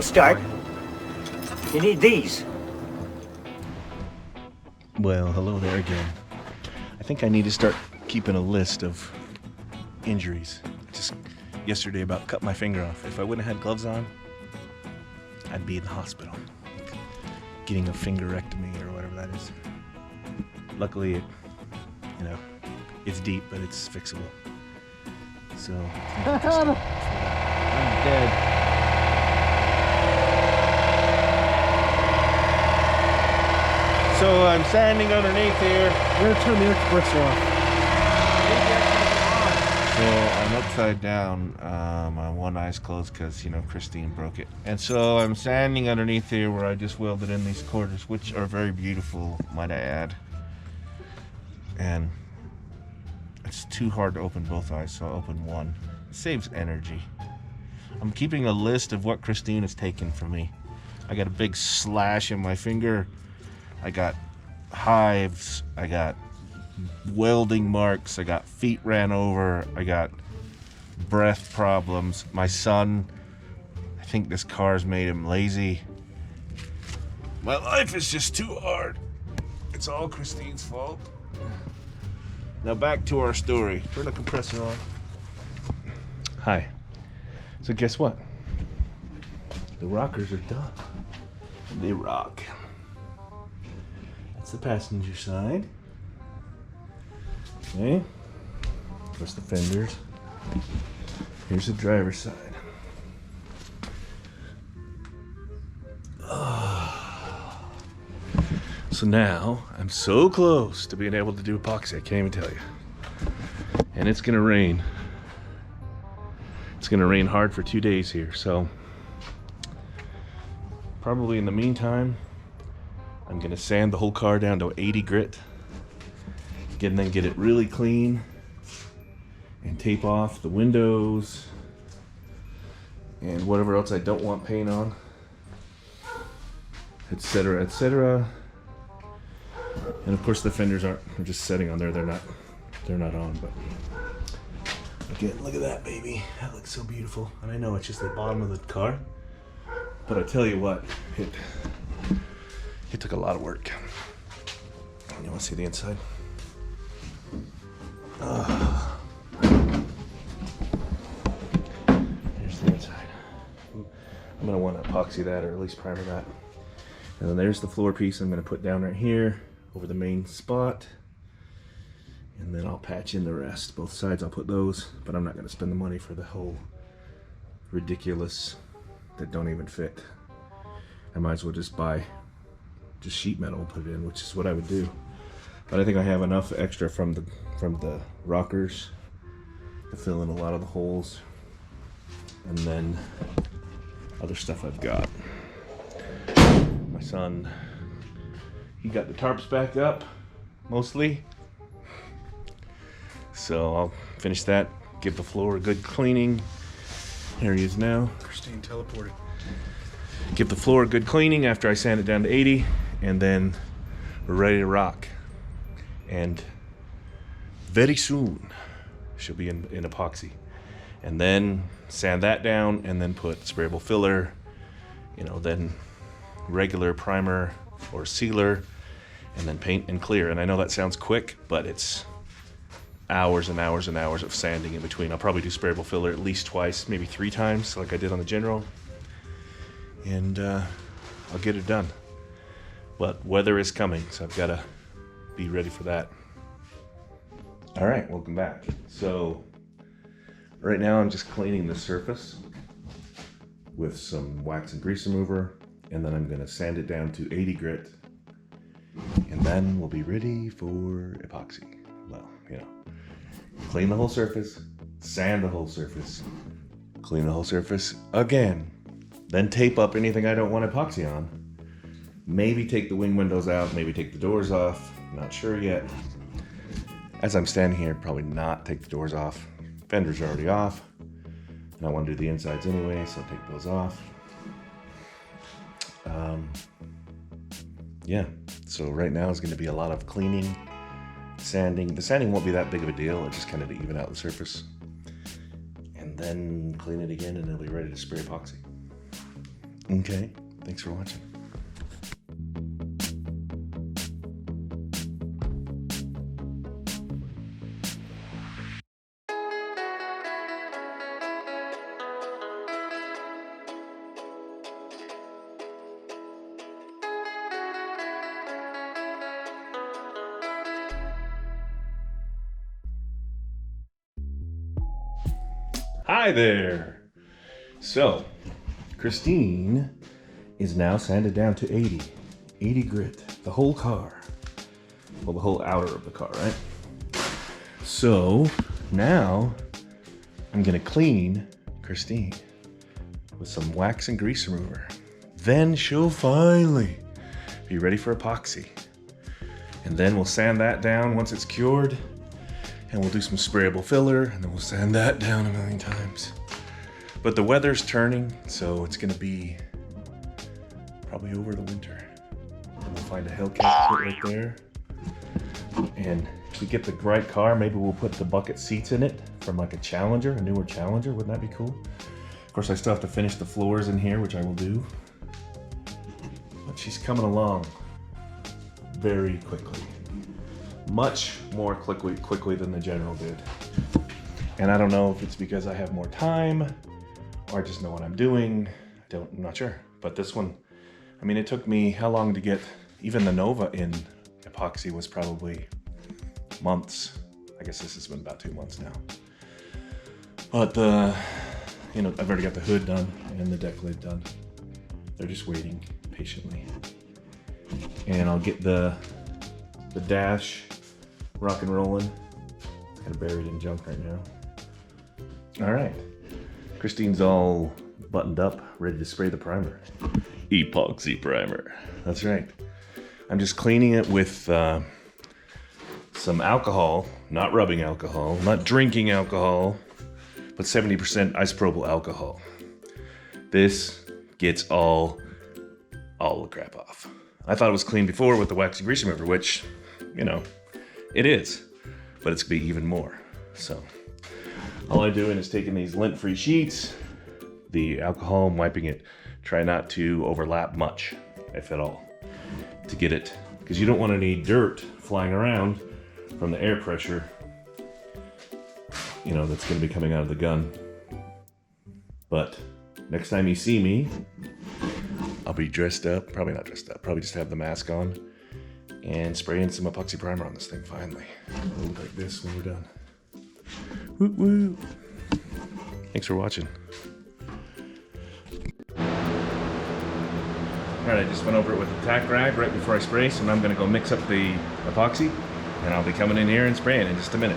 start, you need these. Well, hello there again. I think I need to start keeping a list of injuries. Just yesterday about cut my finger off. If I wouldn't have had gloves on, I'd be in the hospital getting a fingerectomy or whatever that is. Luckily, it's deep, but it's fixable. So, I'm dead. So I'm standing underneath here. We're gonna turn the air compressor off. So I'm upside down. My one eye's closed because, Christine broke it. And so I'm standing underneath here where I just welded in these quarters, which are very beautiful, might I add. And it's too hard to open both eyes, so I'll open one. It saves energy. I'm keeping a list of what Christine has taken from me. I got a big slash in my finger. I got hives. I got welding marks. I got feet ran over. I got breath problems. My son, I think this car's made him lazy. My life is just too hard. It's all Christine's fault. Now back to our story. Turn the compressor on. Hi. So guess what? The rockers are done. They rock. That's the passenger side. Okay. There's the fenders. Here's the driver's side. So now I'm so close to being able to do epoxy, I can't even tell you. And it's gonna rain. It's gonna rain hard for 2 days here, so probably in the meantime, I'm gonna sand the whole car down to 80 grit, and then get it really clean, and tape off the windows and whatever else I don't want paint on, etc., etc. And of course the fenders are just sitting on there. They're not on, but again, look at that, baby. That looks so beautiful. And I know it's just the bottom of the car, but I tell you what, it took a lot of work. You want to see the inside? Here's the inside. I'm gonna want to epoxy that, or at least primer that. And then there's the floor piece I'm gonna put down right here over the main spot. And then I'll patch in the rest. Both sides I'll put those, but I'm not gonna spend the money for the whole ridiculous that don't even fit. I might as well just buy sheet metal and put it in, which is what I would do. But I think I have enough extra from the rockers to fill in a lot of the holes, and then other stuff I've got. My son, he got the tarps back up mostly, so I'll finish that, give the floor a good cleaning. Here he is now. Christine teleported. Give the floor a good cleaning after I sand it down to 80, and then we're ready to rock. And very soon she'll be in epoxy, and then sand that down, and then put sprayable filler, then regular primer or sealer, and then paint and clear. And I know that sounds quick, but it's hours and hours and hours of sanding in between. I'll probably do sprayable filler at least twice, maybe 3 times, like I did on the General, and I'll get it done. But weather is coming, so I've got to be ready for that. All right, welcome back. So right now I'm just cleaning the surface with some wax and grease remover, and then I'm going to sand it down to 80 grit, and then we'll be ready for epoxy. Well, clean the whole surface, sand the whole surface, clean the whole surface again, then tape up anything I don't want epoxy on. Maybe take the wing windows out, maybe take the doors off, not sure yet. As I'm standing here, probably not take the doors off. Fenders are already off, and I want to do the insides anyway, so I'll take those off. Yeah, so right now is going to be a lot of cleaning, sanding. The sanding won't be that big of a deal, it's just kind of to even out the surface. And then clean it again, and it'll be ready to spray epoxy. Okay, thanks for watching. Hi there! So, Christine is now sanded down to 80. 80 grit. The whole car. Well, the whole outer of the car, right? So, now I'm gonna clean Christine with some wax and grease remover. Then she'll finally be ready for epoxy. And then we'll sand that down once it's cured. And we'll do some sprayable filler, and then we'll sand that down a million times. But the weather's turning, so it's gonna be probably over the winter. And we'll find a Hellcat kit right there. And if we get the right car, maybe we'll put the bucket seats in it from like a Challenger, a newer Challenger. Wouldn't that be cool? Of course, I still have to finish the floors in here, which I will do. But she's coming along very quickly. Much more quickly than the General did. And I don't know if it's because I have more time or I just know what I'm doing. I'm not sure. But this one, I mean, it took me how long to get even the Nova in epoxy was probably months. I guess this has been about 2 months now. But you know, I've already got the hood done and the deck lid done. They're just waiting patiently. And I'll get the dash rock and rolling. It's kind of buried in junk right now. All right, Christine's all buttoned up, ready to spray the primer. Epoxy primer. That's right. I'm just cleaning it with some alcohol, not rubbing alcohol, not drinking alcohol, but 70% isopropyl alcohol. This gets all the crap off. I thought it was clean before with the wax and grease remover, which, you know, it is, but it's gonna be even more. So all I'm doing is taking these lint-free sheets, the alcohol, I'm wiping it. Try not to overlap much, if at all, to get it, because you don't want any dirt flying around from the air pressure, you know, that's gonna be coming out of the gun. But next time you see me, I'll be dressed up, probably not dressed up, probably just have the mask on and spraying some epoxy primer on this thing finally. It'll look like this when we're done. Woo woo. Thanks for watching. Alright, I just went over it with a tack rag right before I spray, so now I'm gonna go mix up the epoxy and I'll be coming in here and spraying in just a minute.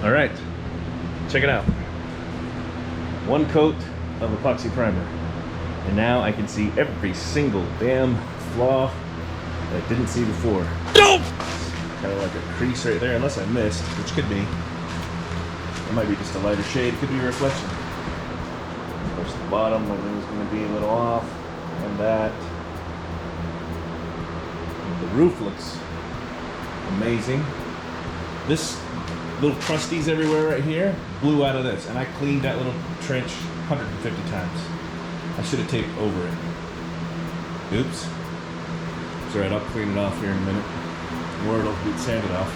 All right, check it out. One coat of epoxy primer. And now I can see every single damn flaw that I didn't see before. Kind of like a crease right there, unless I missed, which could be. It might be just a lighter shade, could be a reflection. Of course, the bottom, my wing's gonna be a little off, and that. The roof looks amazing. This little crusties everywhere right here blew out of this, and I cleaned that little trench 150 times. I should have taped over it. Oops. It's alright, I'll clean it off here in a minute. Or it'll get sanded off.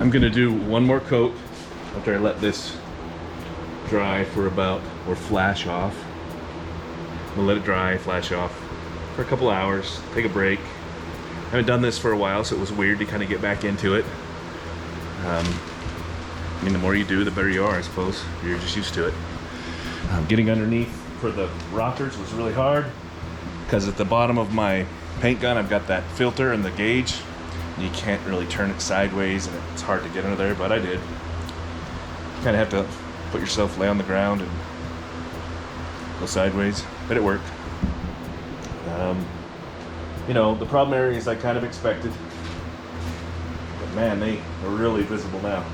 I'm gonna do one more coat after I let this dry for or flash off. We'll let it dry, flash off for a couple hours, take a break. I haven't done this for a while, so it was weird to kind of get back into it. I mean, the more you do, the better you are, I suppose. You're just used to it. Getting underneath for the rockers was really hard because at the bottom of my paint gun, I've got that filter and the gauge. And you can't really turn it sideways, and it's hard to get under there, but I did. You kind of have to put yourself, lay on the ground and go sideways, but it worked. You know, the problem areas I kind of expected, but man, they are really visible now.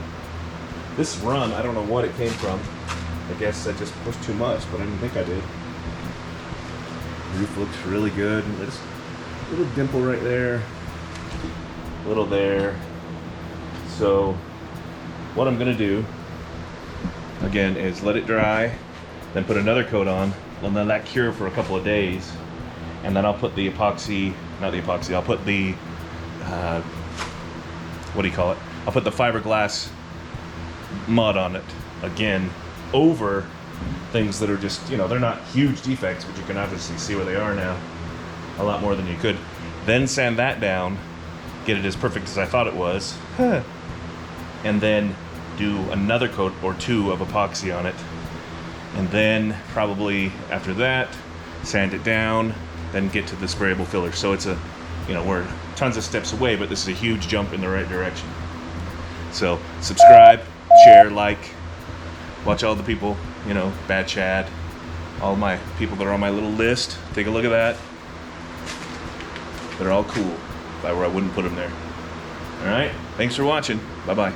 This run, I don't know what it came from. I guess I just pushed too much, but I didn't think I did. Roof looks really good. There's a little dimple right there, a little there. So what I'm gonna do again is let it dry, then put another coat on, and then let that cure for a couple of days, and then I'll put the epoxy, not the epoxy, I'll put the what do you call it? I'll put the fiberglass mud on it again over things that are just, you know, they're not huge defects, but you can obviously see where they are now, a lot more than you could. Then sand that down, get it as perfect as I thought it was, and then do another coat or two of epoxy on it, and then probably after that sand it down, then get to the sprayable filler. So it's a, you know, we're tons of steps away, but this is a huge jump in the right direction. So subscribe, share, like, watch all the people, you know, Bad Chad, all my people that are on my little list. Take a look at that. They're all cool. If I were, I wouldn't put them there. All right, thanks for watching. Bye-bye.